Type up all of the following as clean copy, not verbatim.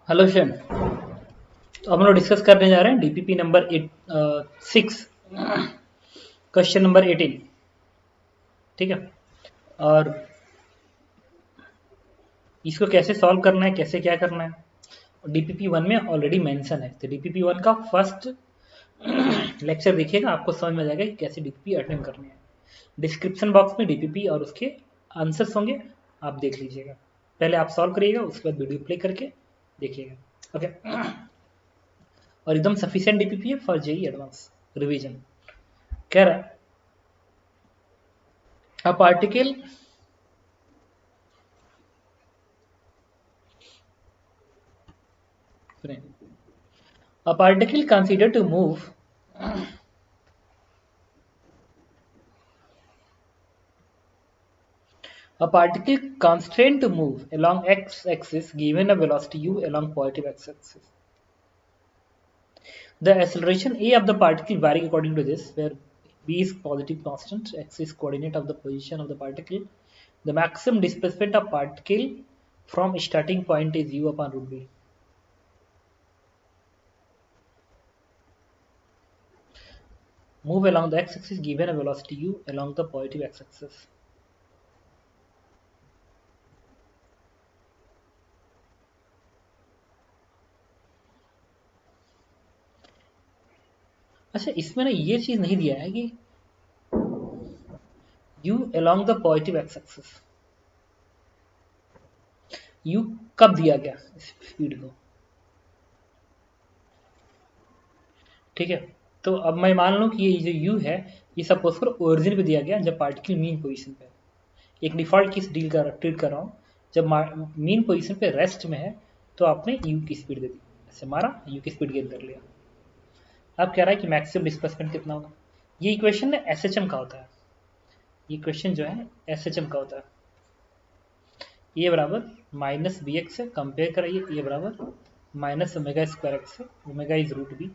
Hello Shane. तो हम लोग डिस्कस करने जा रहे हैं डीपीपी नंबर 6 क्वेश्चन नंबर 18। ठीक है। और इसको कैसे सॉल्व करना है, कैसे क्या करना है, डीपीपी 1 में ऑलरेडी मेंशन है। तो डीपीपी 1 का फर्स्ट लेक्चर देखिएगा, आपको समझ में आ जाएगा कि कैसे डीपीपी अटेंड करनी है। डिस्क्रिप्शन बॉक्स में डीपीपी और उसके आंसर्स होंगे, आप देख लीजिएगा। पहले आप सॉल्व करिएगा, उसके बाद वीडियो प्ले करके देखिएगा। ओके। और एकदम सफिशिएंट डीपीपी है फॉर जेई एडवांस रिवीजन। कह रहा है a particle considered to move a particle constrained to move along x-axis given a velocity u along positive x-axis. The acceleration a of the particle varying according to this, where b is positive constant, x is coordinate of the position of the particle. The maximum displacement of particle from starting point is u upon root b. Move along the x-axis given a velocity u along the positive x-axis. अच्छा, इसमें ना ये चीज नहीं दिया है कि u along the positive x-axis, u कब दिया गया इस स्पीड को। ठीक है, तो अब मैं मान लूं कि ये जो u है ये सपोज कर ओरिजिन पे दिया गया जब पार्टिकल मीन पोजीशन पे। एक डिफॉल्ट केस ट्रीट कर रहा हूँ, जब मीन पोजीशन पे रेस्ट में है तो आपने u की स्पीड दे दी, ऐसे मारा, u की स्पीड गेन कर लिया। अब कह रहा है कि मैक्सिमम डिस्प्लेसमेंट कितना होगा। ये इक्वेशन ना SHM का होता है, ये क्वेश्चन जो है SHM का होता है। ये बराबर माइनस बी एक्स से कंपेयर कराइए, ये बराबर माइनस ओमेगा स्क्वायर एक्स से, ओमेगा इज रूट बी,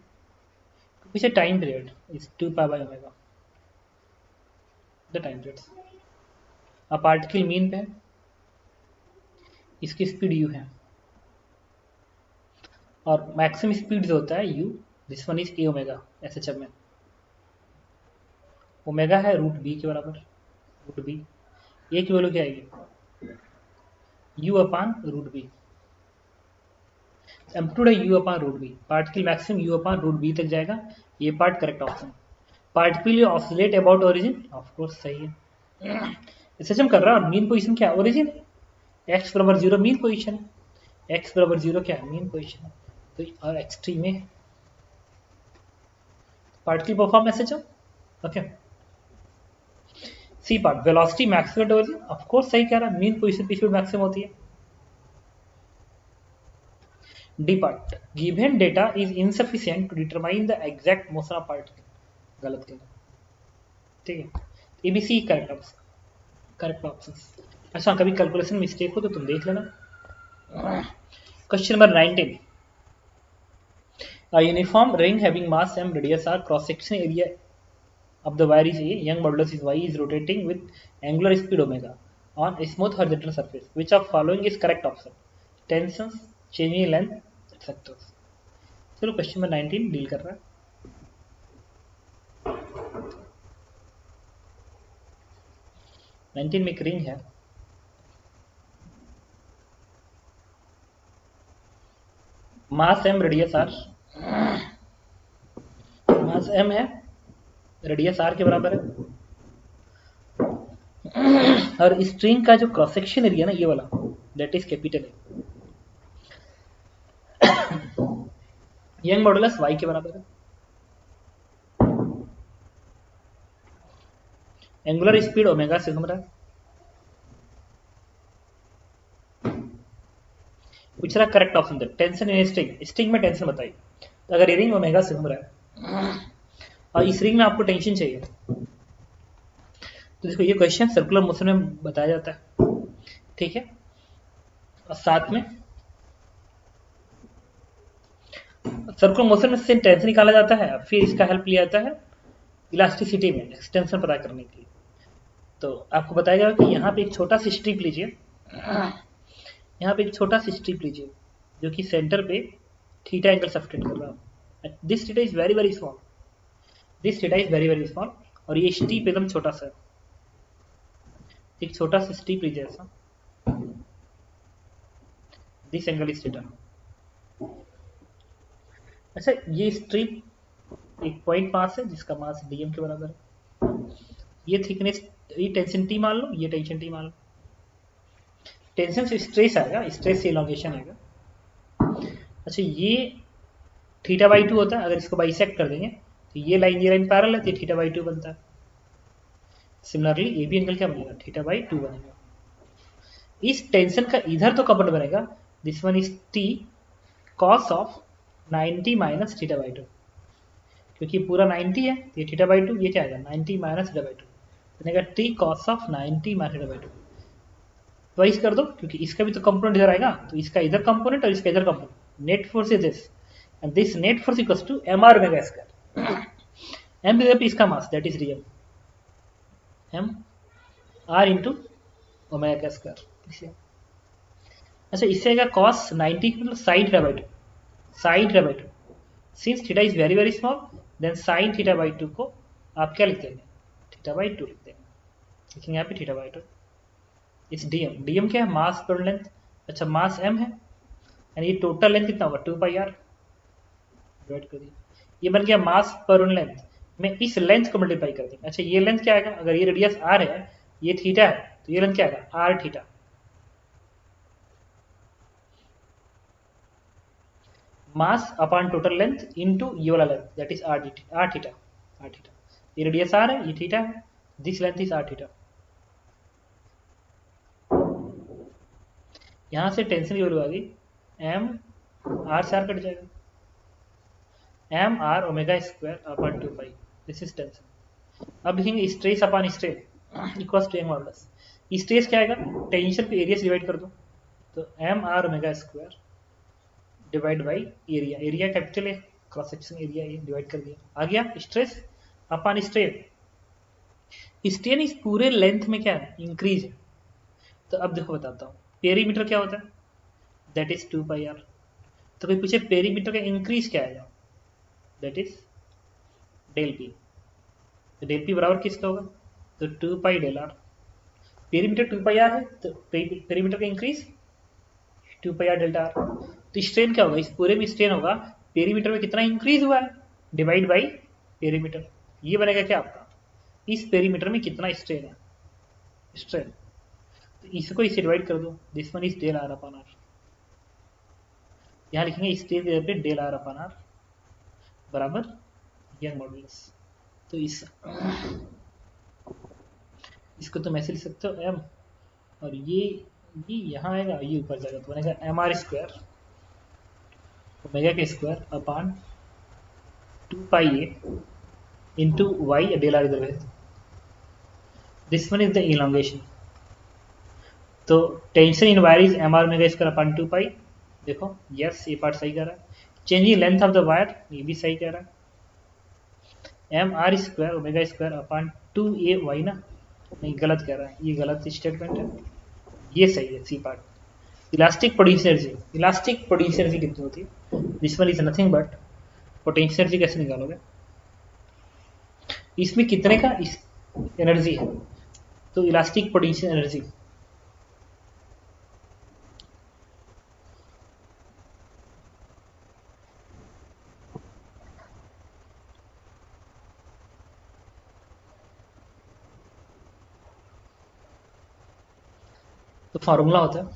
पीछे time period is 2 pi by omega the time periods. अब पार्टिकल मीन पे है, इसकी स्पीड u है और मैक्सिमम स्पीड जो होता है u, this one is a omega SHM में। ओमेगा है रूट बी के बराबर, रूट बी ए की वैल्यू क्या आएगी, u upon root B. Amplitude है u upon root B, particle maximum u upon root B तक जाएगा, ये part correct option. Particle oscillate about origin, of course सही है। SHM कर रहा है और मीन पोजीशन क्या है, ओरिजिन। x बराबर 0 मीन पोजीशन, x बराबर 0 क्या है, मीन पोजीशन। तो और x3 में particle perform SHM। Okay. C part velocity maximum at origin, of course सही कह रहा है, मीन पोजीशन पे स्पीड मैक्सिमम होती है। D part given data is insufficient to determine the exact motion of particle, गलत कह रहा है। ठीक है, एबीसी करेक्ट ऑप्शन। अच्छा, कभी कैलकुलेशन मिस्टेक हो तो तुम देख लेना। Question number 19। A uniform ring having mass m, radius r, cross section area of the wire is a, young modulus is y, is rotating with angular speed omega on a smooth horizontal surface. Which of following is correct option? Tensions, changing length, etc. चलो question number 19 deal कर रहा है। Nineteen में एक ring है, मास m, radius r, मास m है, radius r के बराबर है, और स्ट्रिंग का जो क्रॉस सेक्शन एरिया ना ये वाला, दैट इज कैपिटल है। यंग मॉडुलस y के बराबर है, एंगुलर स्पीड ओमेगा से घूम रहा है। पूछ रहा correct option they, tension in string, string में टेंशन बताइए। तो अगर ये रिंग ओमेगा से घूम रहा है और इस रिंग में आपको टेंशन चाहिए, तो देखो ये क्वेश्चन सर्कुलर मोशन में बताया जाता है। ठीक है, और साथ में सर्कुलर मोशन में से टेंशन निकाला जाता है, फिर इसका हेल्प लिया जाता है इलास्टिसिटी में एक्सटेंशन पता करने के लिए। तो आपको बताया जाएगा कि यहाँ पे एक छोटा सा स्ट्रिप लीजिए, यहाँ पे एक छोटा सा स्ट्रिप लीजिए, जो कि सेंटर पे थीटा एंगल सब्टेंड कर रहा है। This theta is very very small, this theta is very very small, और ये स्टीप एकदम छोटा सा है, एक छोटा सा स्टीप रीजन ऐसा। This angle is theta. अच्छा, ये स्ट्रिप एक पॉइंट मास है जिसका मास डीएम के बराबर है। ये थिकनेस, ये टेंशन टी मान लो, ये टेंशन टी मान लो। टेंशन से स्ट्रेस आएगा, स्ट्रेस से इलॉन्गेशन आएगा। अच्छा, ये थीटा बाई 2 होता है। अगर इसको बाइसेक्ट कर देंगे तो ये लाइन पैरेलल है, तो थीटा बाई 2 बनता है। सिमिलरली ये भी एंगल क्या बनेगा, थीटा बाई 2 बनेगा। इस टेंशन का इधर तो कंपोनेंट बनेगा, this one is T cos of 90 minus theta by 2, क्योंकि पूरा 90 है, ये थीटा बाई 2, ये क्या आएगा 90 माइनस थीटा बाई 2, बनेगा T cos of 90 minus theta by 2। Twice कर दो, क्योंकि इसका भी तो कंपोनेंट इधर आएगा, तो इसका इधर कंपोनेंट और इसका इधर component. Net force is this, and this net force equals to M are omega square. M पे इसका mass, that is real M R into omega square. अच्छा, इससे आएगा कॉस 90 मतलब sine theta by 2, sine theta by 2। Since theta is very very small, then sine theta by 2 को आप क्या लिख देंगे, थीटा बाई 2 लिख देंगे। लिखेंगे यहाँ पे थीटा बाई 2। इस डीएम, डीएम क्या है, मास पर लेंथ। अच्छा, मास एम है, यानी ये टोटल लेंथ कितना होगा 2 पाई आर, डिवाइड कर दिया। ये बन गया मास पर लेंथ में इस लेंथ को मल्टीप्लाई कर देंगे। अच्छा, ये लेंथ क्या आएगा, अगर ये रेडियस आर है, ये थीटा है, तो ये लेंथ क्या आएगा r theta. Mass upon total length into ये वाला length, that is r theta, r theta, r theta. ये रेडियस आर है, ये थीटा है, this length is r theta. यहां से टेंशन की वैल्यू आ गई, एम आर से आर कट जाएगा, m are omega square upon 2 pi, this is tension. अब लिखेंगे stress upon strain equals to m modulus. Stress क्या आएगा, टेंशन पे एरिया से डिवाइड कर दो, तो m are omega square divide by area, area capital है, क्रॉस सेक्शन एरिया ये डिवाइड कर दिया, आ गया स्ट्रेस अपॉन स्ट्रेन। स्ट्रेन इस पूरे लेंथ में क्या है, इंक्रीज है। तो अब देखो बताता हूँ, पेरीमीटर क्या होता है, दैट इज 2 पाई आर। तो कोई पूछे पेरीमीटर का इंक्रीज क्या आएगा, दैट इज डेल पी। तो डेल पी बराबर किसका होगा, तो 2 pi del r. Perimeter 2 pi r है, तो पेरीमीटर का increase 2 pi r delta r. तो स्ट्रेन क्या होगा, इस पूरे में स्ट्रेन होगा, पेरीमीटर में कितना इंक्रीज हुआ है, डिवाइड बाई पेरीमीटर। ये बनेगा क्या आपका, इस पेरीमीटर में कितना स्ट्रेन है, स्ट्रेन। तो इसको इससे डिवाइड कर दो, this one is del r upon r. यहाँ लिखेंगे स्ट्रेन के पे डेल आर अपॉन आर बराबर यंग मॉडुलस। तो इसको तुम ऐसे लिख सकते हो एम, और ये यहाँ आएगा, ये ऊपर जाएगा, तो बनेगा एम आर स्क्वायर ओमेगा के square upon 2 pi A into Y, del R इधर है, this one is the elongation. तो tension in wire is M are omega square upon 2 pi. देखो यस, ये पार्ट सही कह रहा है। Changing length of the wire, ये भी सही कह रहा है। M are square omega square upon 2 A Y ना, नहीं गलत कह रहा है, ये गलत स्टेटमेंट है, ये सही है C part. Elastic potential energy, elastic potential energy कितनी होती है, this one is nothing but potential energy. कैसे निकालोगे, इसमें कितने का एनर्जी है, तो इलास्टिक पोटेंशियल एनर्जी तो फार्मूला होता है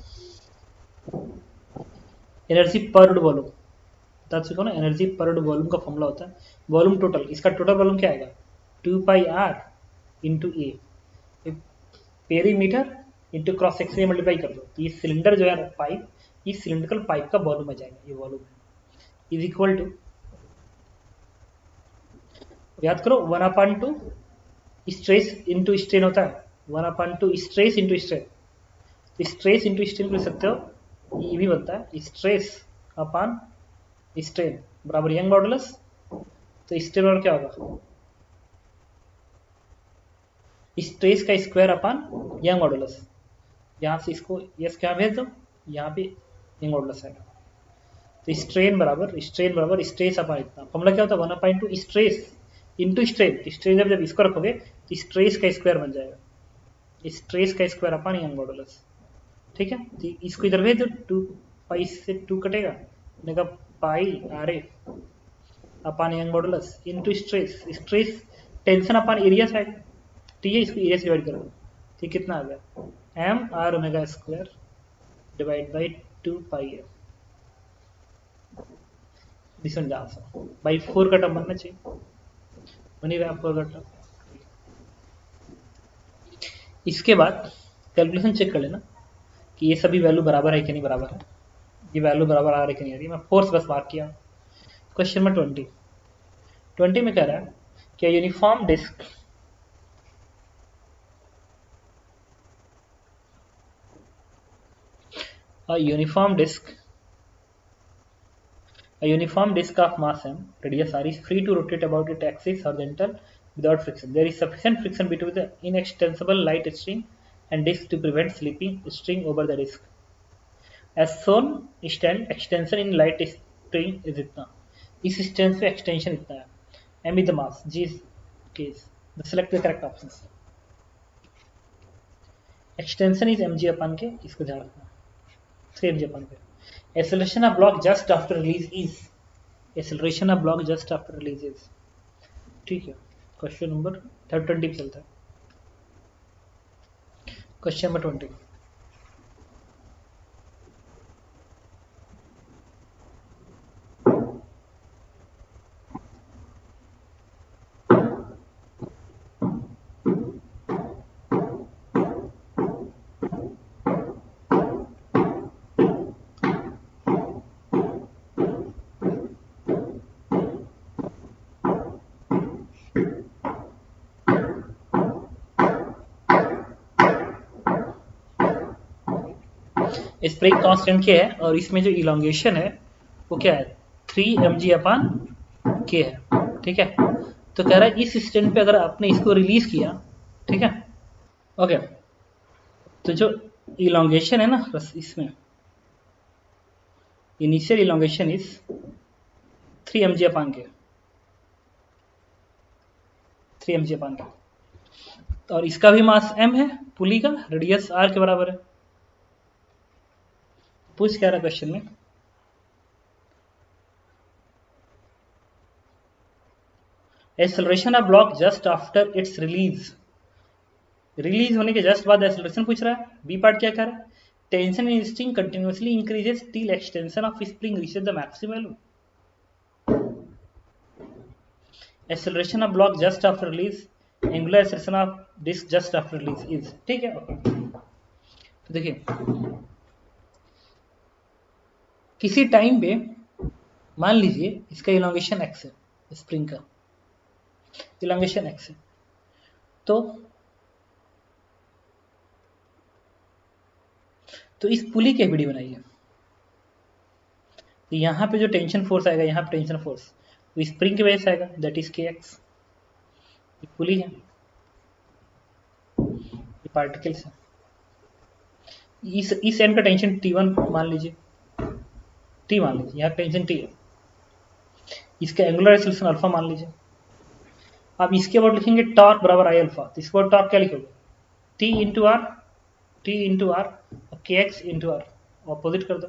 एनर्जी पर वॉल्यूम, बता चुका ना, एनर्जी पर वॉल्यूम का फॉर्मूला होता है वॉल्यूम टोटल। इसका टोटल वॉल्यूम क्या आएगा, 2 pi R into A, perimeter into cross section multiply कर दो, तो ये सिलेंडर जो है पाइप, इस सिलिंड्रिकल पाइप का वॉल्यूम आ जाएगा, ये वॉल्यूम है, इज इक्वल टू, याद करो 1/2 स्ट्रेस इंटू स्ट्रेन होता है, 1/2 stress into strain. Stress into strain लिख सकते हो, ये भी बनता है स्ट्रेस अपॉन स्ट्रेन बराबर यंग मॉडुलस। तो स्ट्रेन और क्या होगा, स्ट्रेस का स्क्वायर अपॉन यंग मॉडुलस। यहाँ से इसको यस क्या भेज दो, यहाँ पे यंग मॉडुलस आएगा। तो स्ट्रेन बराबर स्ट्रेस अपॉन इतना। फॉर्मूला क्या होता है 1/2 स्ट्रेस इंटू स्ट्रेन। स्ट्रेन जब इसको रखोगे तो स्ट्रेस का स्क्वायर बन जाएगा, स्ट्रेस का स्क्वायर अपॉन यंग मॉडुलस। ठीक है, तो इसको इधर भेज दो, 2 पाई से 2 कटेगा, बनेगा pi R A upon Young modulus into stress. Stress tension upon area से आएगा, ठीक है, इसको एरिया से डिवाइड करो, ठीक कितना आ गया m are omega square divide by 2 pi m. This one answer by 4 का टर्म बनना चाहिए, बनी रहा 4 का टर्म। इसके बाद कैलकुलेशन चेक कर लेना कि ये सभी वैल्यू बराबर है कि नहीं बराबर है, ये वैल्यू बराबर आ रही कि नहीं आ रही। मैं फोर्स बस मार्क किया। क्वेश्चन नंबर 20 में कह रहा है कि uniform disc a uniform disk of mass m, radius r, is free to rotate about its axis horizontal without friction. There is sufficient friction between the inextensible light string and disk to prevent slipping string over the disk. As shown, extension in light string is इतना, इस distance पे extension इतना है, m is the mass, g is case. Select the correct options. Extension is mg upon k, इसको ध्यान रखना, 3mg upon k. Acceleration of block just after release is, acceleration of block just after release is, ठीक है। Question number 20 पे चलता है। Question number 20, spring constant के है और इसमें जो इलोंगेशन है वो क्या है 3mg अपॉन के है, ठीक है। तो कह रहा है इस स्टैंड पे अगर आपने इसको रिलीज किया, ठीक है, ओके, तो जो इलोंगेशन है ना बस इसमें initial elongation is 3mg upon के, 3mg अपॉन के, और इसका भी मास m है, पुली का रेडियस r के बराबर है। पूछ क्या रहा क्वेश्चन में, acceleration of block just after it's release, release होने के जस्ट बाद एक्सेलरेशन पूछ रहा है। बी पार्ट क्या कह रहा है, tension in string continuously increases till extension of spring reaches the maximum value. Acceleration of block just after release, angular acceleration of disc just after release is, ठीक है। तो देखिए किसी टाइम पे मान लीजिए इसका इलोंगेशन x है, स्प्रिंग का इलोंगेशन x है, तो इस पुली की वीडियो बनाइए। तो यहाँ पे जो टेंशन फोर्स आएगा, यहाँ पे टेंशन फोर्स तो स्प्रिंग की वजह से आएगा, दैट इज kx। पुली है, ये पार्टिकल्स है, इस एंड का टेंशन T1 मान लीजिए, T मान लीजिए, यहाँ टेंशन T है, इसका एंगुलर एक्सेलरेशन अल्फा मान लीजिए। अब इसके बाद लिखेंगे टॉर्क बराबर आई अल्फा, तो इसके बाद टॉर्क क्या लिखोगे T इंटू आर और kx इंटू आर, ऑपोजिट कर दो।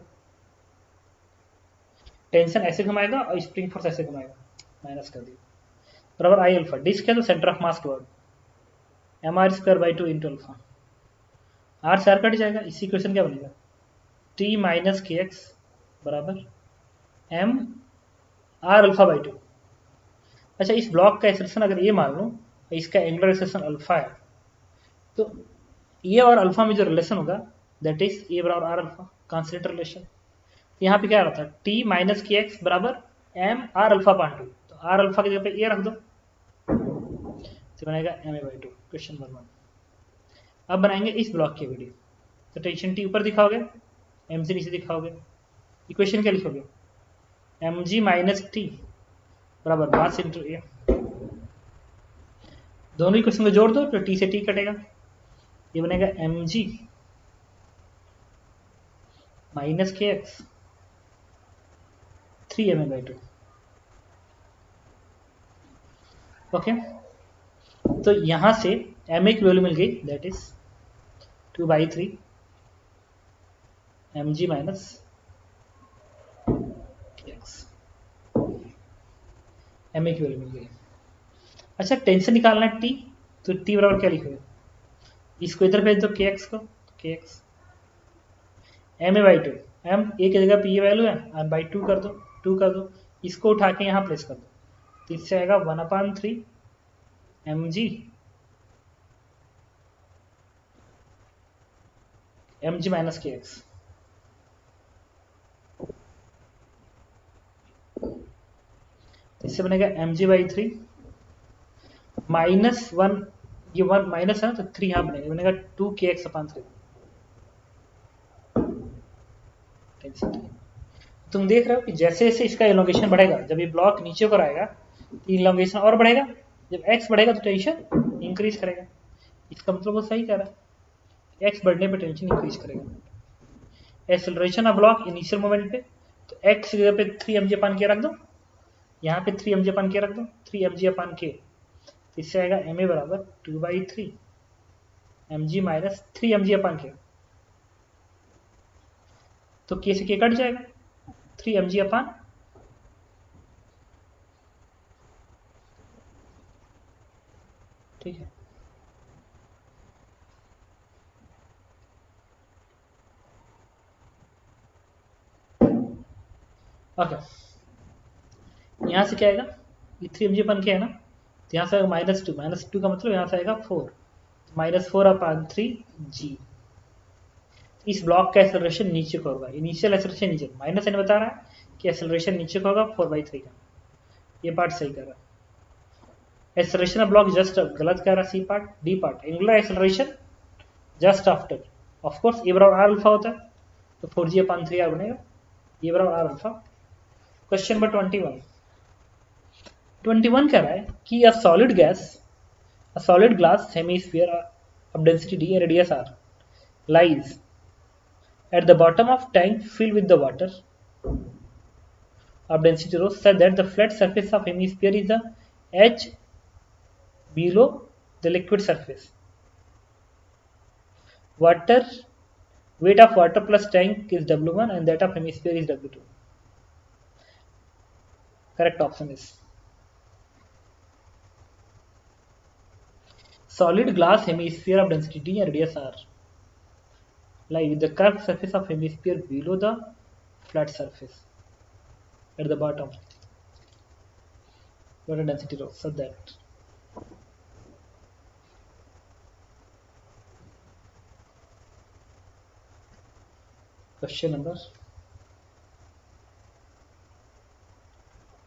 टेंशन ऐसे घुमाएगा और स्प्रिंग फोर्स ऐसे घुमाएगा, माइनस कर दिया, बराबर आई अल्फा। डिस्क है तो centre of mass toward mr²/2 into alpha, r से आर कट जाएगा, इसी क्वेश्चन क्या बनेगा T माइनस kx बराबर m r अल्फा/2। अच्छा, इस ब्लॉक का एक्सेलरेशन अगर ये मान लो, इसका एंगुलर एक्सेलरेशन अल्फा है, तो ये और अल्फा में जो रिलेशन होगा दैट इज ए बराबर आर अल्फा, कांस्टेंट रिलेशन। यहाँ पे क्या रहा था T माइनस kx बराबर m r अल्फा/2, तो r अल्फा की जगह पे ए रख दो, तो बनेगा ma/2। Question number 1। अब बनाएंगे इस ब्लॉक की वीडियो, तो टेंशन T ऊपर दिखाओगे, mg नीचे दिखाओगे, इक्वेशन क्या लिखोगे mg माइनस टी बराबर मास इंटू ए, दोनों इक्वेशन को जोड़ दो तो T से T कटेगा, ये बनेगा mg minus kx 3ma/2। Okay, तो यहां से ma की वैल्यू मिल गई, that is 2/3 mg minus kx। ma की वैल्यू मिल गई। अच्छा, टेंशन निकालना है t, तो t बराबर क्या लिखोगे? इसको इधर भेज दो kx को, kx ma/2, m a की जगह p की वैल्यू है, m by 2 कर दो, 2 कर दो, इसको उठा के यहाँ प्लेस कर दो, तो इससे आएगा 1/3 mg माइनस kx। इससे बनेगा mg/3 माइनस 1, ये 1 माइनस है ना, तो 3 यहाँ बनेगा 2kx/3। तुम देख रहे हो कि जैसे जैसे इसका इलोंगेशन बढ़ेगा, जब ये ब्लॉक नीचे पर आएगा तो इलोंगेशन और बढ़ेगा, जब x बढ़ेगा तो टेंशन इंक्रीज करेगा। इसका मतलब वो सही कह रहा है, x बढ़ने पे टेंशन इंक्रीज करेगा। Acceleration of block initial moment पे, तो x की जगह पे 3mg/k रख दो, यहाँ पे 3mg/k रख दो, 3mg/k, इससे आएगा ma बराबर 2/3 mg माइनस 3mg/k। तो k से k कट जाएगा, 3mg/, ठीक है। ओके, यहाँ से क्या आएगा, ये 3mg/k है ना, तो यहाँ से आएगा -2 का मतलब यहाँ से आएगा 4, -4/3g। इस ब्लॉक का एक्सेलरेशन नीचे को होगा, इनिशियल एक्सेलरेशन नीचे, माइनस बता रहा है कि एक्सेलरेशन नीचे को होगा 4/3 का, ये पार्ट सही कर रहा है। एक्सेलरेशन ऑफ ब्लॉक जस्ट गलत कर रहा है, C part. D part, angular acceleration just after, of course A बराबर आर अल्फा होता है, तो 4g/3r बनेगा, ए बराबर आर अल्फा। क्वेश्चन नंबर 21 कह रहा है कि a solid glass hemisphere of density d and radius r lies at the bottom of tank filled with the water of density rho such that the flat surface of hemisphere is the h below the liquid surface. Weight of water plus tank is W1 and that of hemisphere is W2. Correct option is solid glass hemisphere of density d and radius r lie with the curved surface of hemisphere below the flat surface at the bottom water density rho such that question number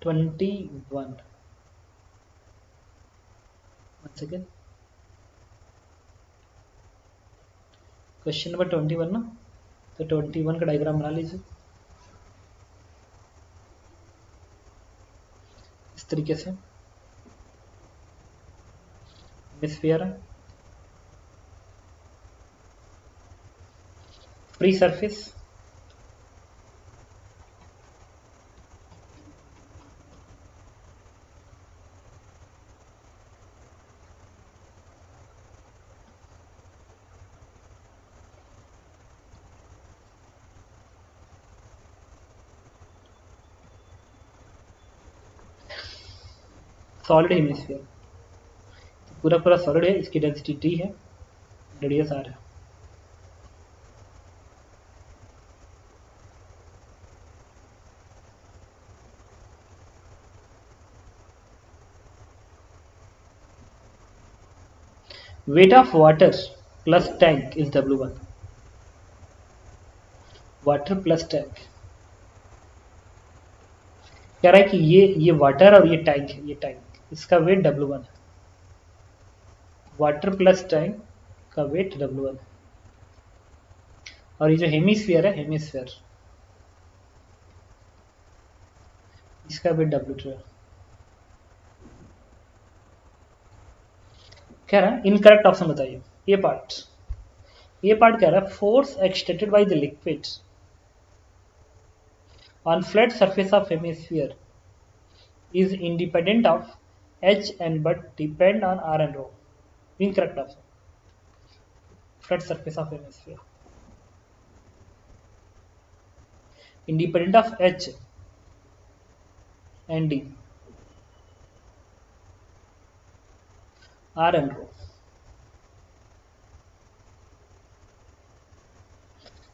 21 once again question number 21 ना, तो 21 का diagram बना लीजिए इस तरीके से। Hemisphere है, free surface, solid hemisphere, पूरा पूरा सॉलिड है, इसकी डेंसिटी डी है, रेडियस आर है। Weight of water plus tank is W1. Water plus tank कह रहा है कि ये वाटर और ये टैंक है, ये टैंक, इसका वेट W1 है। वाटर प्लस टैंक का वेट W1 है, और ये जो हेमिस्फीयर है, हेमिस्फीयर, इसका वेट W2 है। कह रहा है इनकरेक्ट ऑप्शन बताइए। ये पार्ट कह रहा है force extended by the liquid on flat surface of hemisphere is independent of h and but depend on r and rho. Incorrect option. Flat surface of hemisphere independent of h and d, r and rho.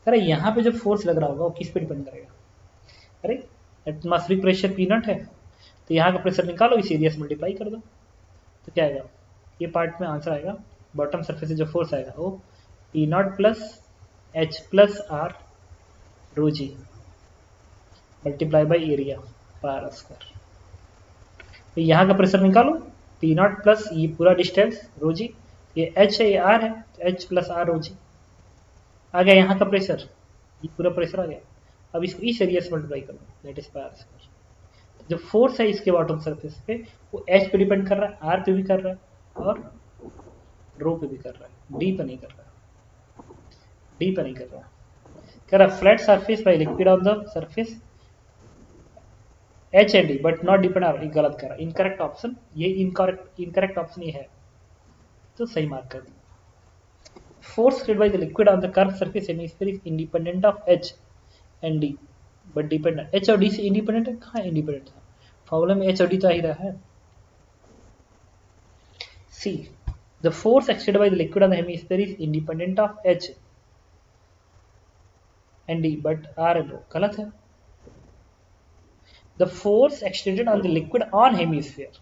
अरे यहाँ पे जो force लग रहा होगा वो किस पे डिपेंड करेगा? अरे एटमॉस्फेरिक प्रेशर पी नॉट है, तो यहाँ का प्रेशर निकालो, इस एरिया से मल्टीप्लाई कर दो, तो क्या आएगा? ये पार्ट में आंसर आएगा, बॉटम सरफेस से जो फोर्स आएगा वो p naught plus h plus r rho g multiply by area पार स्क्वायर। तो यहाँ का प्रेशर निकालो, पी नॉट प्लस ये पूरा डिस्टेंस रो जी, ये एच है ये आर है, तो एच प्लस आर रो जी आ गया यहाँ का प्रेशर, ये पूरा प्रेशर आ गया। अब इसको इस एरिया से मल्टीप्लाई कर दो, दैट इज पार स्क्वायर। जो फोर्स है इसके बॉटम सरफेस पे वो एच पे डिपेंड कर रहा है, आर पे भी कर रहा है और रो पे भी कर रहा है, डी पे नहीं कर रहा है, डी पे नहीं कर रहा है। कह रहा flat surface by liquid on the surface H and D but not depend on, ये गलत कर रहा है, इनकरेक्ट ऑप्शन ये, इनकरेक्ट ऑप्शन ये है, तो सही मार्क कर दिया। Force created by the liquid on the curved surface hemisphere is independent of H and D, but dependent H और D से independent है? कहाँ independent था? फॉर्मूला में H और D तो आ ही रहा है। C. The force exerted by the liquid on the hemisphere is independent of H and D, but R and O. गलत है। The force exerted on the liquid on hemisphere.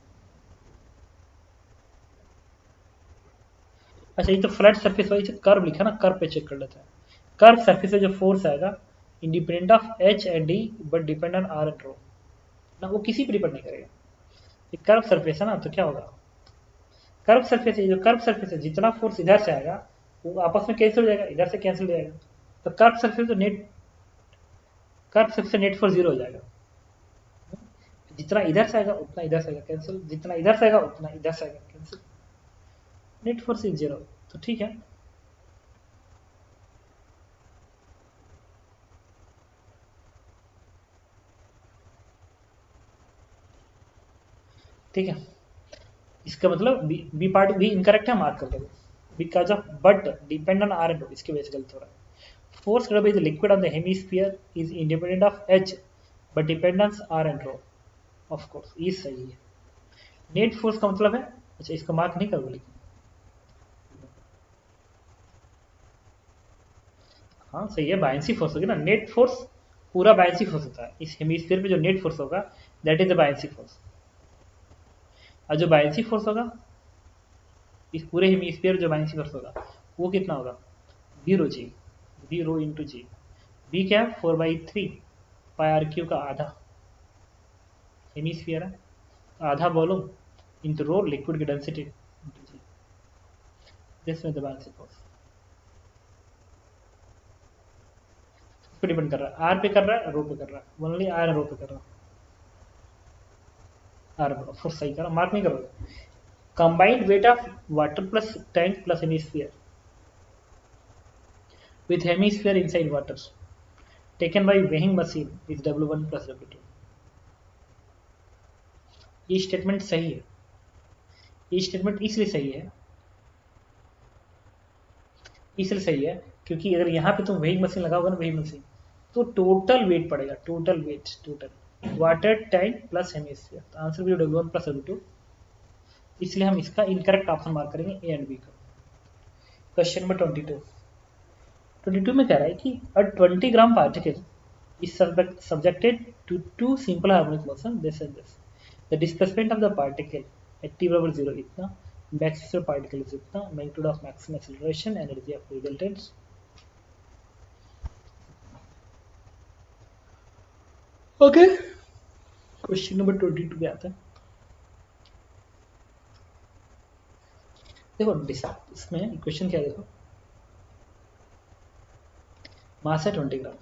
अच्छा ये तो फ्लैट सरफेस वाइज कर्व लिखा ना, curve पे check कर लेते हैं। कर्व सरफेस से जो फोर्स आएगा independent of H and D but depend on R and rho ना, वो किसी पर डिपेंड नहीं करेगा। ये कर्व सरफेस है ना, तो क्या होगा? कर्व सरफेस है, जो कर्व सरफेस है जितना फोर्स इधर से आएगा वो आपस में कैंसिल हो जाएगा, इधर से कैंसिल हो जाएगा, तो कर्व सरफेस तो नेट, कर्व सरफेस से नेट फोर्स जीरो हो जाएगा। जितना इधर से आएगा उतना इधर से आएगा कैंसिल, जितना इधर से आएगा उतना इधर से आएगा cancel, net force is zero, तो ठीक है। ठीक है, इसका मतलब बी पार्ट भी इनकरेक्ट है, मार्क कर दो, because of but depend on R and rho, इसकी वजह से गलत हो रहा है। Force created by the liquid on the hemisphere is independent of H but dependence R and rho, of course ये सही है। नेट फोर्स का मतलब है, अच्छा इसको मार्क नहीं करोगे लेकिन, हाँ सही है, बायंसी फोर्स होगी ना, नेट फोर्स पूरा बायंसी फोर्स होता है, इस हेमिस्फीयर पे जो नेट फोर्स होगा that is the buoyancy force, और जो बायंसी फोर्स होगा इस पूरे हेमिस्फीयर जो बायंसी फोर्स होगा वो कितना होगा? बी रो जी, बी रो इंटू जी, बी क्या है 4/3 पाई आर क्यू का आधा, हेमिस्फीयर है आधा वॉल्यूम इंटू रो लिक्विड की डेंसिटी इंटू जी, दिस में द बायंसी फोर्स पे डिपेंड कर रहा है, आर पे कर रहा है रो पे कर रहा है, ओनली आर रो पे कर रहा है, आर फोर्स सही करा, मार्क नहीं करोगे। Combined weight of water plus tank plus hemisphere with hemisphere inside water taken by weighing machine is W1 plus W2। ये स्टेटमेंट सही है, ये स्टेटमेंट इसलिए सही है, इसलिए सही है क्योंकि अगर यहाँ पे तुम वेइंग मशीन लगाओगे ना, वेइंग मशीन, तो टोटल वेट पड़ेगा, total weight, total water tank plus hemisphere, तो आंसर भी W1 प्लस W2, इसलिए हम इसका इनकरेक्ट ऑप्शन मार्क करेंगे ए एंड बी का। क्वेश्चन नंबर 22 में कह रहा है कि अ 20 ग्राम particle is subjected to two simple harmonic motion, this and this, the displacement of the particle at t बराबर 0 इतना, maximum particle is इतना, magnitude of maximum acceleration, energy of resultants। Okay, question number 22 पे आता है। देखो इसमें question क्या है, देखो मास है 20 ग्राम,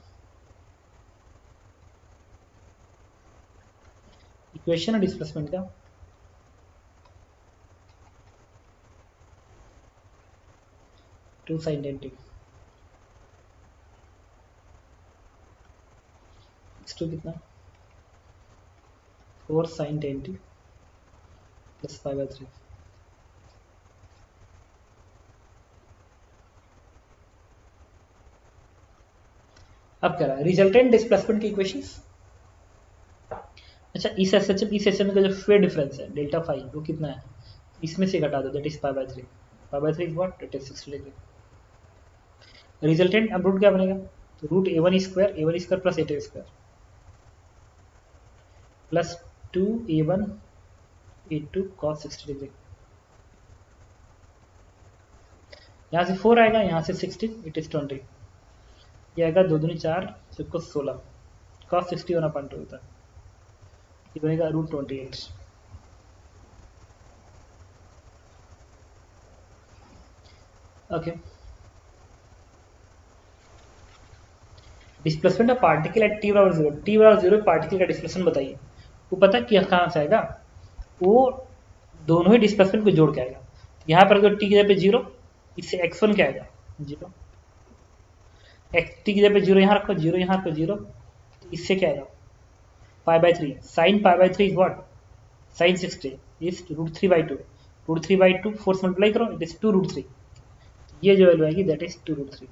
इक्वेशन है डिस्प्लेसमेंट का 2 sin 10t, x2 कितना 4 sin 10t प्लस 5/3। अब क्या रहा है रिजल्टेंट डिस्प्लेसमेंट की इक्वेशंस। अच्छा इस एसएचएम का जो फेयर डिफरेंस है डेल्टा फाई वो कितना है, इसमें से घटा दो that is π/3। π/3 is what, it is 60 degree. Resultant अब रूट क्या बनेगा, तो root a1 square plus a2 square plus 2a1 a2 cos 60 degree. यहाँ से 4 आएगा, यहाँ से 60, इट इज 20। ये आएगा 2 दूनी 4 सबको 16 cos 60 होना 0.2 होता है, ये बनेगा root 28। Okay displacement of particle at t/0 particle का डिस्प्लेसमेंट बताइए। वो पता कि कहाँ से आएगा, वो दोनों ही डिस्प्लेसमेंट को जोड़ के आएगा। यहाँ पर अगर t की जगह पे 0, इससे x1 क्या आएगा 0, t की जगह पे 0 यहाँ रखो, 0 यहाँ रखो 0, तो इससे क्या आएगा π/3 sin π/3 इज व्हाट sin 60 इज √3/2 √3/2 फोर्स मल्टीप्लाई करो इट इज 2√3। ये जो वैल्यू आएगी दैट इज 2√3।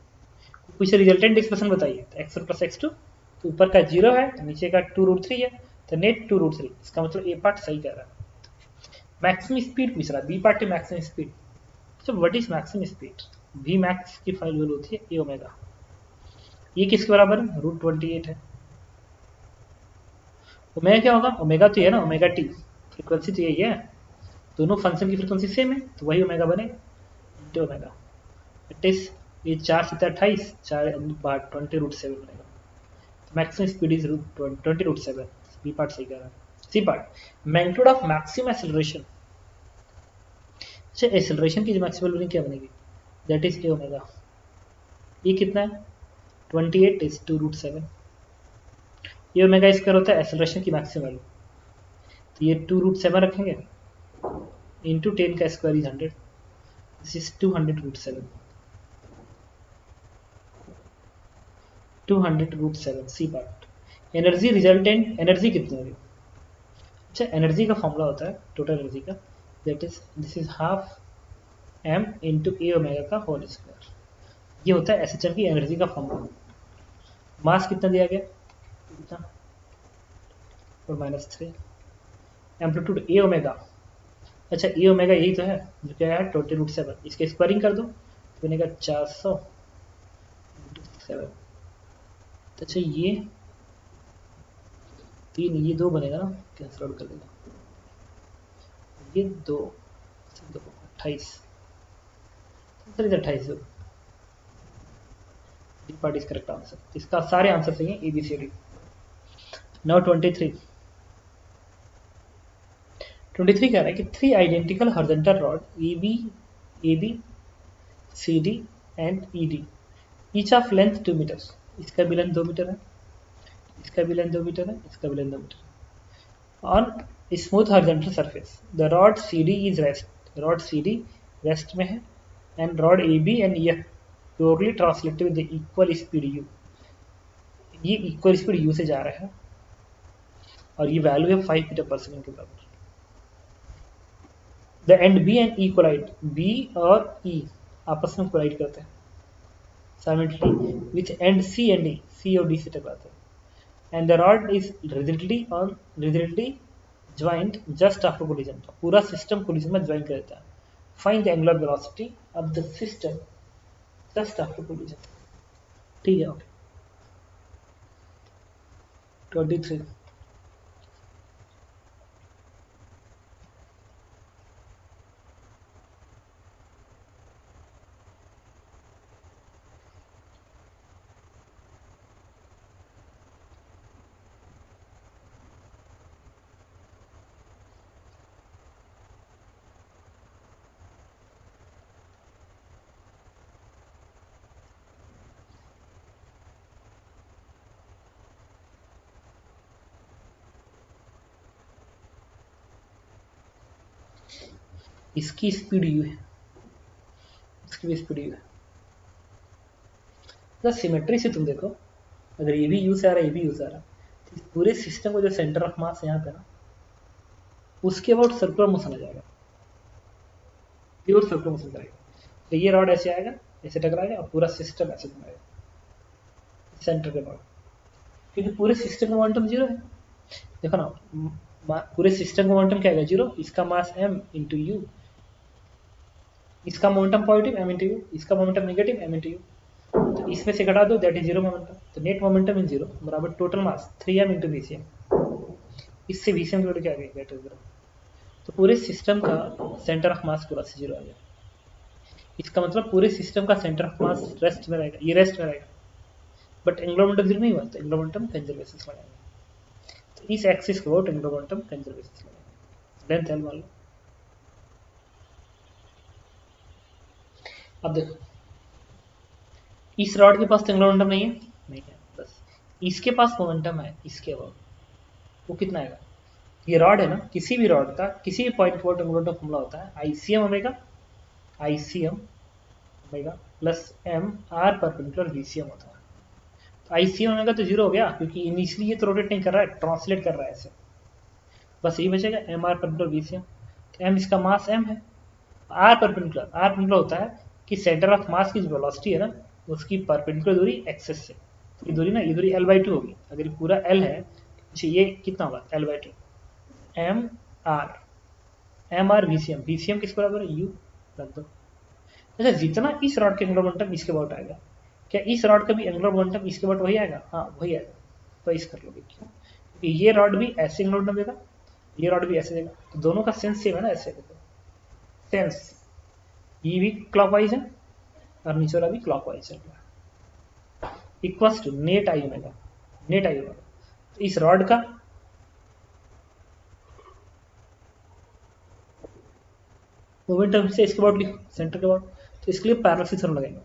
कुछ रिजल्टेंट डिस्प्लेसमेंट बताइए, तो x1 प्लस x2, तो ऊपर का 0 है नीचे का 2√3 है, तो नेट 2√3। इसका मतलब ए पार्ट सही कह रहा है। मैक्सिमम स्पीड पूछ रहा है, बी पार्ट है मैक्सिमम स्पीड। तो what is maximum speed, v max की फाइल वैल्यू होती है ए ओमेगा। ये किसके बराबर है, √28 है। ओमेगा क्या होगा, ओमेगा तो ये है ना ओमेगा टी, फ्रीक्वेंसी तो यही है, दोनों फंक्शन की फ्रीक्वेंसी सेम है, तो वही ओमेगा बनेगा इंटू ओमेगा। इट इज ये 4 से 28 4 20√7 बनेगा। Maximum speed is 20√7। B part सही कह रहा है। C part magnitude of maximum acceleration. अच्छा एक्सेलरेशन की जो मैक्सिमम वैल्यू क्या बनेगी, दैट इज ए ओमेगा। ये कितना है 28 इज 2√7। ये ओमेगा स्क्वायर होता है एक्सेलरेशन की मैक्सिमम वैल्यू, तो ये 2√7 रखेंगे इंटू 10 का square is 100, this is 200√7। 200√7 C part. Energy resultant energy कितनी होगी, अच्छा एनर्जी का फॉर्मूला होता है टोटल एनर्जी का, that is this is half m into A omega का होल स्क्वायर। ये होता है एसएचएम की एनर्जी का फॉर्मूला। मास कितना दिया गया, कितना और -3 एम्पलीट्यूड ए ओमेगा। अच्छा ए ओमेगा यही तो है जो क्या है 20√7, इसके स्क्वायरिंग कर दो तो बनेगा 400/7। अच्छा ये 3 ये 2 बनेगा ना, कैंसिल आउट कर देगा, ये 2 28 सर इधर 28 D part is correct answer. इसका सारे आंसर सही है A B C D. Now 23 कह रहा है कि 3 identical horizontal rod A B C D and E D each of length 2 metre. इसका भी लेंथ 2 मीटर है, इसका भी लेंथ 2 मीटर है, इसका भी लेंथ 2 मीटर है। On smooth horizontal surface the rod C D is rest, rod C D rest में है and rod A B and F purely translated with equal speed u. ये इक्वल स्पीड यू से जा रहा है और ये वैल्यू है 5 मीटर पर सेकंड के बराबर। The end B and E collide, B और ई आपस में कोलाइड करते हैं simultaneously with end C and D, C और डी से टकराते हैं and the rod is resultantly joint just after collision. पूरा सिस्टम कोलिजन में ज्वाइन कर देता है। Find the angular velocity of the system just after collision. ठीक है ओके 23 इसकी स्पीड यू है, इसकी भी स्पीड यू है। तो सिमेट्री से तुम देखो अगर ये भी यू से आ रहा है ये भी यू से आ रहा है, तो पूरे सिस्टम को जो सेंटर ऑफ मास यहाँ पे ना, उसके अबाउट सर्कुलर मोशन आ जाएगा, प्योर सर्कुलर मोशन करेगा। तो ये रॉड ऐसे आएगा, ऐसे टकराएगा और पूरा सिस्टम ऐसे घुमाएगा सेंटर के बाद, क्योंकि पूरे सिस्टम का मोमेंटम जीरो है। देखो ना, पूरे सिस्टम का मोमेंटम क्या है, जीरो। इसका मास m इंटू यू, इसका momentum positive m into u, इसका momentum negative m into u. तो इसमें से घटा दो, दैट इज जीरो मोमेंटम। तो नेट मोमेंटम इन जीरो बराबर total mass 3m into VCM। इससे VCM जोड़ के आ गई, दैट इज जीरो। तो पूरे सिस्टम का सेंटर ऑफ मास पूरा से जीरो आ गया। इसका मतलब पूरे सिस्टम का सेंटर ऑफ मास रेस्ट में रहेगा, ये रेस्ट में रहेगा, बट एंगुलर मोमेंटम जीरो नहीं हुआ, तो एंगुलर मोमेंटम कंजर्वेशन में आएगा। तो इस एक्सिस को एंगुलर मोमेंटम कंजर्वेशन में आएगा। लेंथ L मान लो। अब देखो, इस रॉड के पास एंगुलर मोमेंटम नहीं है, नहीं है, बस इसके पास मोमेंटम है, इसके अबाउट वो कितना आएगा। ये रॉड है ना, किसी भी रॉड का किसी भी पॉइंट पर एंगुलर मोमेंटम फॉर्मूला होता है ICM omega plus M R perpendicular VCM होता है। तो ICM ओमेगा तो जीरो हो गया, क्योंकि इनिशियली ये तो रोटेट नहीं कर रहा है, ट्रांसलेट कर रहा है ऐसे, बस यही बचेगा M R परपेंडिकुलर VCM। तो M इसका मास M है, R परपेंडिकुलर होता है कि सेंटर ऑफ मास की जो वेलोसिटी है ना, उसकी परपेंडिकुलर दूरी एक्सेस से, ये दूरी ना, ये दूरी L/2 होगी। अगर पूरा L है, ये कितना होगा L/2, M R VCM किस बराबर है, U रख दो। अच्छा, जितना इस रॉड के एंगुलर मोमेंटम इसके अबाउट आएगा, क्या इस रॉड का भी एंगुलर मोमेंटम इसके अबाउट वही आएगा? हाँ वही आएगा। तो इस कर लोगे, क्यों? क्योंकि ये रॉड भी ऐसे एंगुलर मोमेंटम देगा, ये रॉड भी ऐसे देगा, तो दोनों का सेंस सेम है ना, ऐसे देखो सेंस, ये भी क्लॉकवाइज है और नीचे वाला भी क्लॉकवाइज चल रहा है, equals to net I omega. तो इस रॉड का मोमेंटम से इसके अबाउट लिखो, सेंटर के अबाउट। तो इसके लिए पैरेलल थ्योरम लगाएंगे,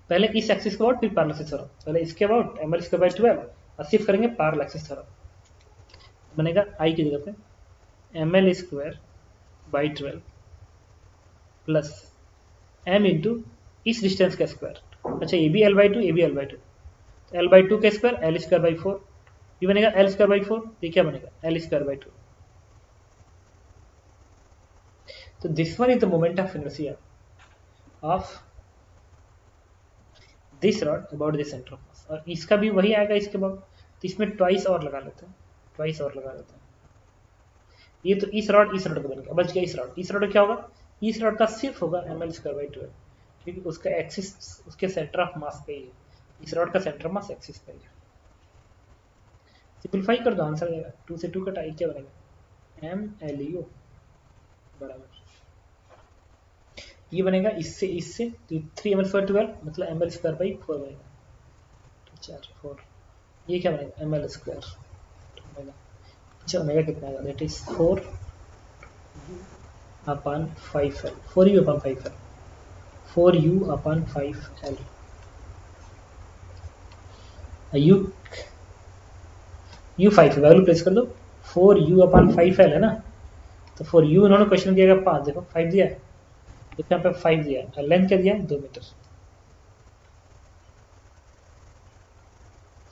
पहले इस एक्सिस के अबाउट, फिर पैरेलल थ्योरम, पहले इसके अबाउट ml/12 और शिफ्ट करेंगे पैरेलल एक्सिस थ्योरम। बनेगा I की जगह पे ml/12 प्लस m इंटू इस डिस्टेंस का स्क्वायर। अच्छा, ये भी L/2, ये भी L/2, तो L/2 का स्क्वायर L²/4, ये बनेगा L²/4, ये क्या बनेगा L²/2। तो this one is the moment of inertia of this rod about the centre of मास, और इसका भी वही आएगा इसके बाद। तो इसमें ट्वाइस और लगा लेते हैं, ये तो इस रॉड का बन गया, बच गया इस रॉड क्या होगा, इस रॉड का सिर्फ होगा ml²/12, क्योंकि उसका एक्सिस उसके सेंटर ऑफ मास पे ही है, इस रॉड का सेंटर मास एक्सिस पे है। सिंपलीफाई कर दो, आंसर आएगा 2 से 2 कटा, क्या बनेगा MLU बराबर, ये बनेगा इससे 3ml/12 मतलब ml²/4 बनेगा, 4 4, ये क्या बनेगा ml² ओमेगा। अच्छा, ओमेगा कितना आएगा, that is 4u upon 5l, 4u upon 5l, 4u upon 5l। u 5 value place कर दो, 4u अपॉन 5l है ना, तो 4u इन्होंने क्वेश्चन दिया 5, देखो 5 दिया है, तो यहाँ पे 5 दिया है, और लेंथ क्या दिया है 2 metre.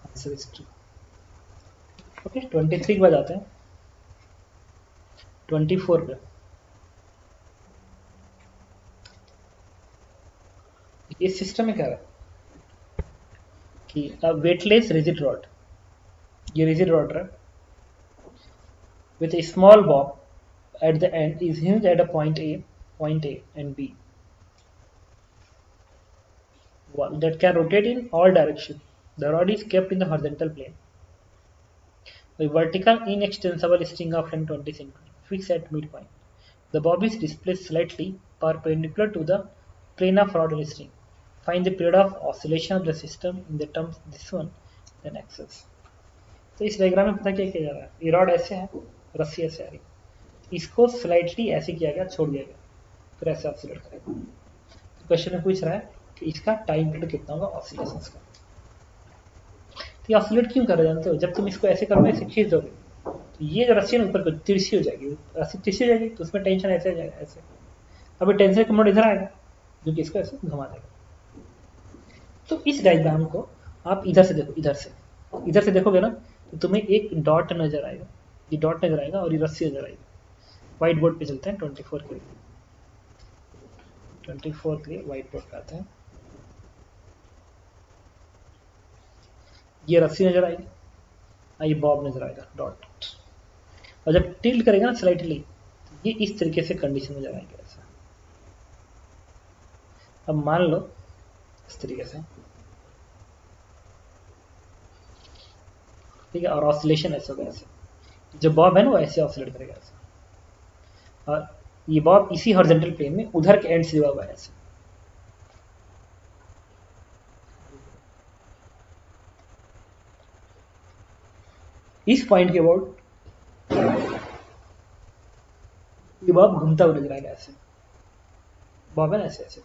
Answer is true. Okay, 23 के बाद आते हैं 24 पे। ये सिस्टम में क्या है कि वेटलेस रिजिड रॉड, ये रिजिड रॉड है with a small bob at the end is hinged at a point A and B that can rotate in all directions. The rod is kept in the horizontal plane by vertical inextensible string of length 20 cm fixed at midpoint. The bob is displaced slightly perpendicular to the plane of rod and string. Find the period of oscillation of the system in the terms this one then axis. तो इस diagram में पता क्या किया जा रहा है, ये रॉड ऐसे है, रस्सी ऐसे आ रही, इसको स्लाइटली ऐसे किया गया, छोड़ दिया गया, फिर ऐसे ऑसिलेट करेगा। तो क्वेश्चन में पूछ रहा है कि इसका टाइम पीरियड कितना होगा ऑसिलेशन का। तो ये ऑसिलेट क्यों कर रहे जानते हो, जब तुम इसको ऐसे करोगे, ऐसे खींच दोगे, तो ये जो रस्सी है ना ऊपर को तिरछी हो जाएगी, रस्सी तिरछी हो जाएगी, तो उसमें टेंशन ऐसे आ जाएगा, ऐसे। अभी टेंशन का मोड इधर आएगा, जो कि इसको ऐसे घुमा देगा। तो इस डायग्राम को आप इधर से देखो, इधर से, इधर से देखोगे ना तो तुम्हें एक डॉट नजर आएगा, ये डॉट नजर आएगा और ये रस्सी नजर आएगी। व्हाइट बोर्ड पे चलते हैं 24 के लिए, 24 के लिए व्हाइट बोर्ड पे आते हैं। ये रस्सी नजर आएगी, ये बॉब नजर आएगा डॉट, और जब टिल्ट करेगा ना स्लाइटली ये इस तरीके से कंडीशन नजर आएंगे ऐसा। अब मान लो इस तरीके से, ठीक है, और ऑसिलेशन ऐसा होगा ऐसे, जो बॉब है ना वो ऐसे ऑसिलेट करेगा ऐसा, और ये बॉब इसी हॉरिजॉन्टल प्लेन में उधर के एंड से जुड़ा हुआ है ऐसे। इस पॉइंट के अबाउट ये बॉब घूमता हुआ नजर आएगा ऐसे, बॉब है ना ऐसे ऐसे,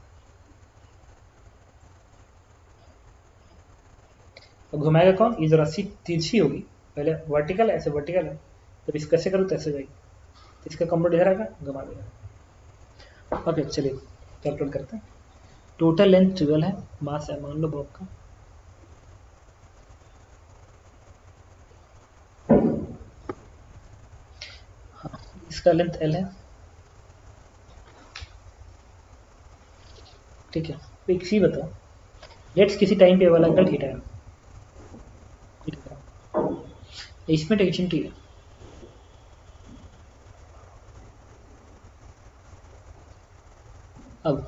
तो घुमाएगा कौन, ये जो रस्सी तिरछी होगी, पहले वर्टिकल है ऐसे, वर्टिकल है, जब इसको ऐसे करो तो ऐसे जाएगी, तो इसका कंप्यूटर इधर आएगा घुमा देगा। ओके चलिए कैलकुलेट करते हैं। टोटल लेंथ 12 है, मास है मान लो बॉब का, हाँ इसका लेंथ L है, ठीक है। तो एक चीज बताओ, लेट्स किसी टाइम पे वाला एंगल थीटा है, इसमें टेंशन T है, अब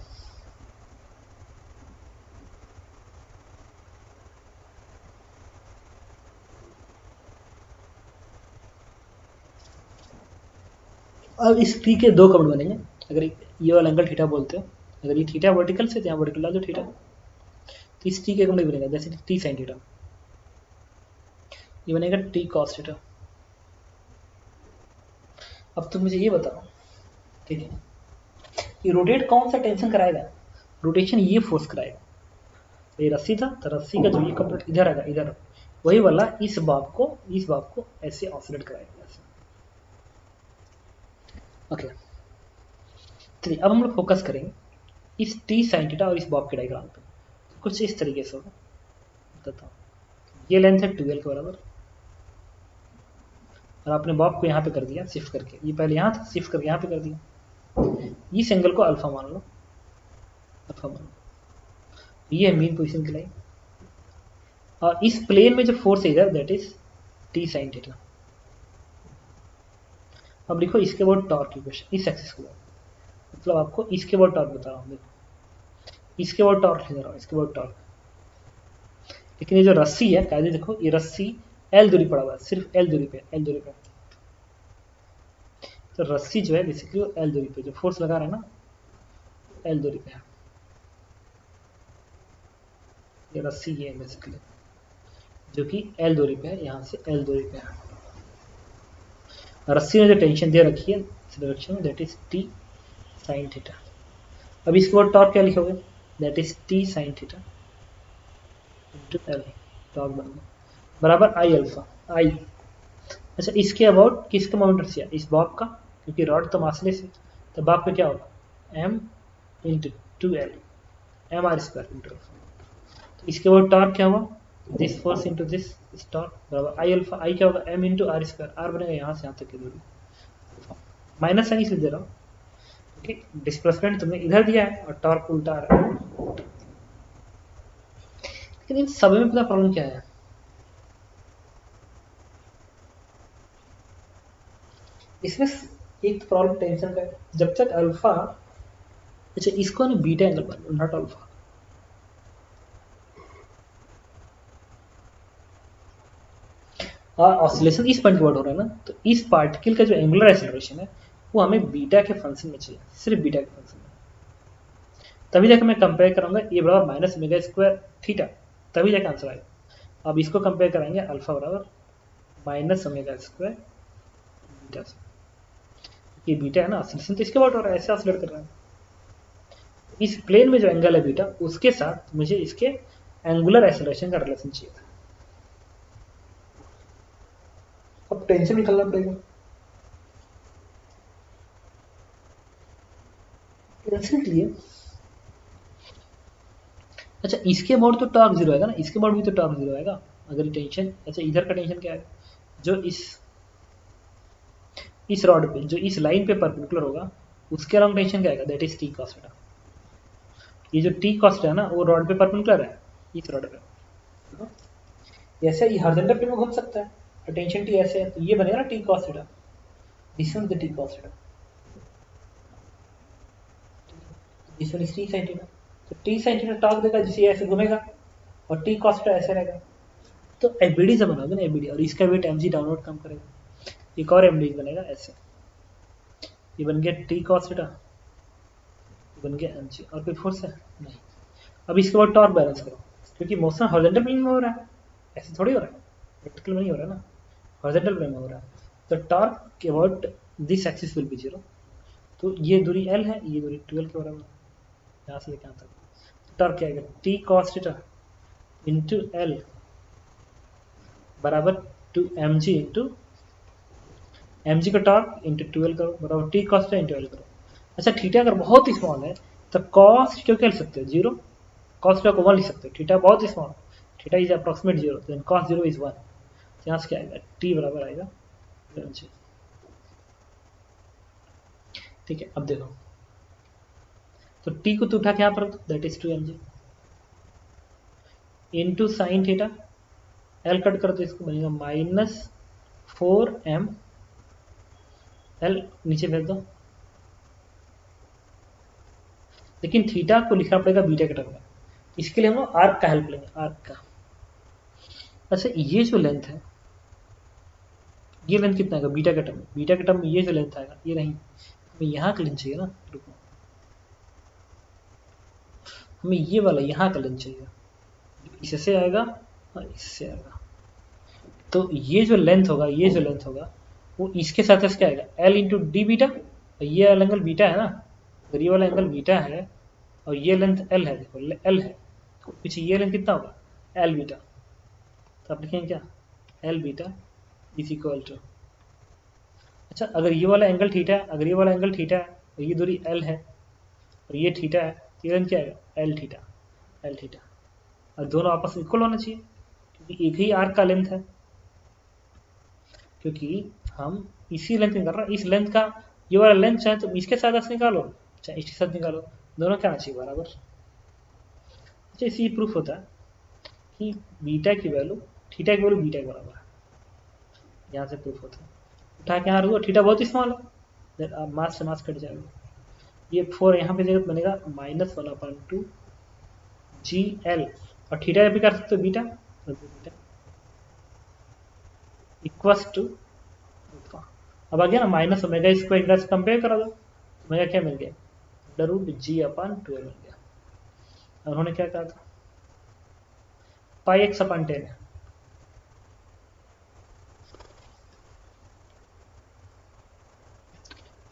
इस T के दो कमेंट बनेंगे, अगर ये वाला एंगल थीटा बोलते हो, अगर ये थीटा वर्टिकल से तो यहाँ वर्टिकल ला दो थीटा, तो इस T के कमेंट बनेगा जैसे T साइन थीटा, ये बनेगा T कॉस थीटा। अब तुम मुझे ये बताओ, ठीक है, ये रोटेट कौन सा टेंशन कराएगा, रोटेशन ये फोर्स कराएगा, तो ये रस्सी था तो रस्सी का जो ये कंप्लीट इधर आएगा, इधर वही वाला इस बाब को ऐसे ऑसिलेट कराएगा ऐसे। ओके चलिए अब हम लोग फोकस करेंगे इस टी साइन थीटा और इस बॉब के डायग्राम पे, कुछ इस तरीके से होगा, बताता हूँ। ये लेंथ है 12 के बराबर, और आपने बॉब को यहाँ पे कर दिया शिफ्ट करके, ये पहले यहाँ था शिफ्ट करके यहाँ पे कर दिया, इस एंगल को अल्फा मान लो, अल्फा मान लो, ये है मेन पोजीशन की लाइन, और इस प्लेन में जो फोर्स है इधर that is T sine theta. अब लिखो इसके बाद टॉर्क इक्वेशन, इस एक्सिस को, मतलब आपको इसके बाद टॉर्क बता रहा हूँ, देखो इसके बाद टॉर्क लिख रहा हूँ, इसके बाद टॉर्क, लेकिन ये जो रस्सी है कायदे देखो, ये रस्सी L दूरी पड़ा हुआ है, सिर्फ L दूरी पे, L दूरी पे, तो रस्सी जो है बेसिकली वो L दूरी पे जो फोर्स लगा रहा है ना L दूरी पे है, ये रस्सी ये है बेसिकली जो कि L दूरी पे है, यहाँ से L दूरी पे है, रस्सी ने जो टेंशन दे रखी है इस डायरेक्शन में that is T sine theta. अब इसके बाद टॉर्क क्या लिखोगे, that is T sine theta into L, torque बन गया बराबर आई अल्फा आई। अच्छा इसके अबाउट किसका मोमेंट रसिया, इस बॉब का, क्योंकि रॉड तो मासले से, तो बॉब पे क्या होगा m into 2l m are square into alpha. तो इसके बाद टॉर्क क्या हुआ, this force into this torque बराबर आई अल्फा, आई क्या होगा m into r square, r बनेगा यहाँ से यहाँ तक की दूरी, माइनस साइन इसलिए दे रहा हूँ क्योंकि डिस्प्लेसमेंट तुमने इधर दिया है और टॉर्क उल्टा आ रहा है। लेकिन इन सब में पता प्रॉब्लम क्या है, इसमें एक तो प्रॉब्लम टेंशन का है, जब तक अल्फा, अच्छा इसको ना बीटा एंगल मान लो नॉट अल्फा, और ऑसिलेशन इस पॉइंट के बाद हो रहा है ना, तो इस पार्टिकल का जो एंगुलर एक्सेलरेशन है वो हमें बीटा के फंक्शन में चाहिए, सिर्फ बीटा के फंक्शन में, तभी जाकर मैं कंपेयर करूंगा ये बराबर माइनस ओमेगा स्क्वायर थीटा, तभी जाकर आंसर आएगा। अब इसको कंपेयर कराएंगे अल्फा बराबर माइनस ओमेगा स्क्वायर बीटा से, ये बीटा है ना, ऑसिलेशन तो इसके बाद हो रहा है, ऐसे ऑसिलेट कर रहा है, इस प्लेन में जो एंगल है बीटा उसके साथ मुझे इसके एंगुलर एक्सेलरेशन का रिलेशन चाहिए था। अब टेंशन निकालना पड़ेगा, टेंशन के लिए, अच्छा इसके अबाउट तो टॉर्क जीरो आएगा ना, इसके अबाउट भी तो टॉर्क जीरो आएगा, अगर टेंशन, अच्छा इधर का टेंशन क्या है, जो इस रॉड पे, जो इस लाइन पे परपेंडिकुलर होगा उसके अलॉन्ग टेंशन क्या आएगा, that is T cos theta. ये जो टी कॉस है ना वो रॉड पे परपेंडिकुलर है इस रॉड पे, ऐसे ही हॉरिजॉन्टल प्लेन में घूम सकता है, तो टेंशन टी ऐसे है तो ये बनेगा ना T cos theta, this one the T cos theta, this one is T sin theta, तो टी sin थीटा टॉर्क देगा जिसे ऐसे घूमेगा और टी कॉस थीटा ऐसे रहेगा, तो एबीडी से बनाओगे ना एबीडी, और इसका वेट एमजी डाउनवर्ड कम करेगा, एक और एमडी बनेगा ऐसे, ये बन गया टी कॉस थीटा, बन गया एमजी, और कोई फोर्स है नहीं। अब इसके बाद टॉर्क बैलेंस करो, क्योंकि मोशन हॉरिजॉन्टल प्लेन में हो रहा है, ऐसे थोड़ी हो रहा है, वर्टिकल में नहीं हो रहा है ना, हॉरिजॉन्टल प्लेन में हो रहा है, तो टॉर्क के about this axis will be zero, तो ये दूरी एल है, ये दूरी 12 के बराबर है, यहाँ से लेकर यहाँ तक, तो टॉर्क क्या आएगा, T cos theta into L बराबर two m g into m g का टॉर्क इंटू 12 करो बराबर T cos theta into L करो। अच्छा थीटा अगर बहुत स्मॉल है तो कॉस थीटा क्या लिख सकते हो, जीरो, कॉस थीटा को 1 लिख सकते हो, थीटा बहुत small, theta is approximate zero, then cos zero is 1, यहाँ से क्या आएगा, टी बराबर आएगा एम जी। ठीक है, अब देखो तो टी को तो उठा के यहाँ पर, that is 2 m g into sine theta, l cut कर दो, इसको बनेगा -4m, एल नीचे भेज दो, लेकिन थीटा को लिखना पड़ेगा बीटा के टर्म में, इसके लिए हम लोग आर्क का हेल्प लेंगे, आर्क का। अच्छा ये जो लेंथ है, ये लेंथ कितना आएगा बीटा के टर्म में, बीटा के टर्म में ये जो लेंथ आएगा ये नहीं, हमें यहाँ का लेंथ चाहिए ना, रुको हमें ये वाला यहाँ का लेंथ चाहिए, इससे आएगा और इससे आएगा, तो ये जो लेंथ होगा, ये जो लेंथ होगा वो इसके साथ क्या आएगा, एल इंटू डी बीटा, ये वाला एंगल बीटा है ना, अगर ये वाला एंगल बीटा है और ये लेंथ एल है, देखो एल है, तो पीछे ये लेंथ कितना होगा एल बीटा, तो आप लिखेंगे क्या l beta is equal to, अच्छा अगर ये वाला एंगल थीटा है, अगर ये वाला एंगल थीटा है और ये दूरी एल है और ये थीटा है, तो ये लेंथ क्या आएगा एल थीटा, एल थीटा, और दोनों आपस में इक्वल होना चाहिए क्योंकि एक ही आर्क का लेंथ है, क्योंकि हम इसी लेंथ में कर रहे हैं, इस लेंथ का ये वाला लेंथ चाहे तो इसके साथ निकालो चाहे इसके साथ निकालो, दोनों क्या आना चाहिए बराबर। अच्छा इसी प्रूफ होता है कि बीटा की वैल्यू थीटा की वैल्यू बीटा के बराबर है, यहाँ से प्रूफ होता है, उठा के यहाँ रखो, थीटा बहुत स्मॉल है, अब मास से मास कट जाएगा, ये 4 यहाँ पे जगह बनेगा -1/2 जी एल, और थीटा भी कर सकते हो बीटा, इक्वल्स टू, अब आ गया ना माइनस ओमेगा स्क्वायर, से कंपेयर करा दो, ओमेगा क्या मिल गया √g/12 मिल गया, और उन्होंने क्या कहा था πx/10 है,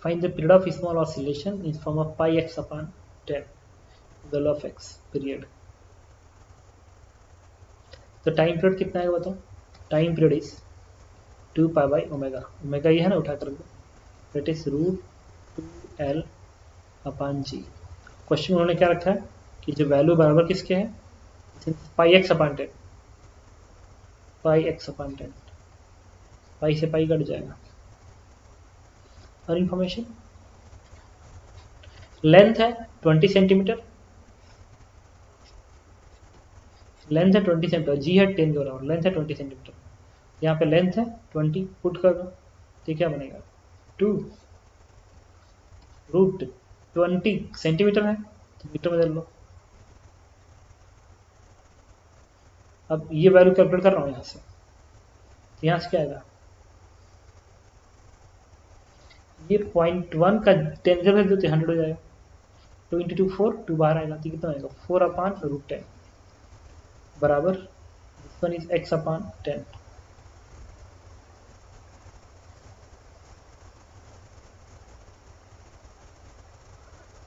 find the period of small oscillation in form of πx/10, the law of x period, तो टाइम पीरियड कितना है बताओ, टाइम पीरियड इज 2π/ω, ओमेगा ये है ना उठा कर दो, दैट इज √2l/g। क्वेश्चन उन्होंने क्या रखा है कि जो वैल्यू बराबर किसके है πx/10, πx/10, पाई से पाई कट जाएगा, और इंफॉर्मेशन लेंथ है 20 सेंटीमीटर, लेंथ है 20 सेंटीमीटर, जी है 10 के बराबर, लेंथ है 20 सेंटीमीटर, यहाँ पे लेंथ है 20, पुट कर दो तो क्या बनेगा 2√20 सेंटीमीटर है तो मीटर में बदल लो, अब ये वैल्यू कैलकुलेट कर रहा हूँ यहाँ से, तो यहाँ से क्या आएगा, ये 0.1 का 10 जब दो तो 100 हो जाएगा, 2 × 2 4, 2 बाहर आएगा तो कितना आएगा 4/√10 बराबर, दिस वन इज x/10,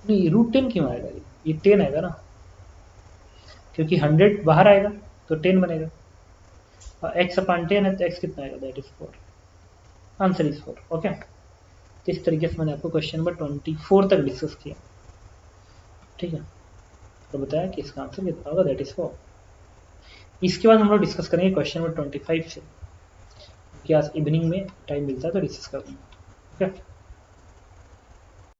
नहीं √10 क्यों आएगा, ये 10 आएगा ना, क्योंकि 100 बाहर आएगा तो 10 बनेगा, और x/10 है तो x कितना आएगा, that is 4, answer is 4। Okay, इस तरीके से मैंने आपको क्वेश्चन नंबर 24 तक डिस्कस किया, ठीक है, तो बताया कि इसका आंसर कितना होगा, दैट इज 4। इसके बाद हम लोग डिस्कस करेंगे क्वेश्चन नंबर 25 से, कि आज इवनिंग में टाइम मिलता है तो डिस्कस करेंगे। ओके।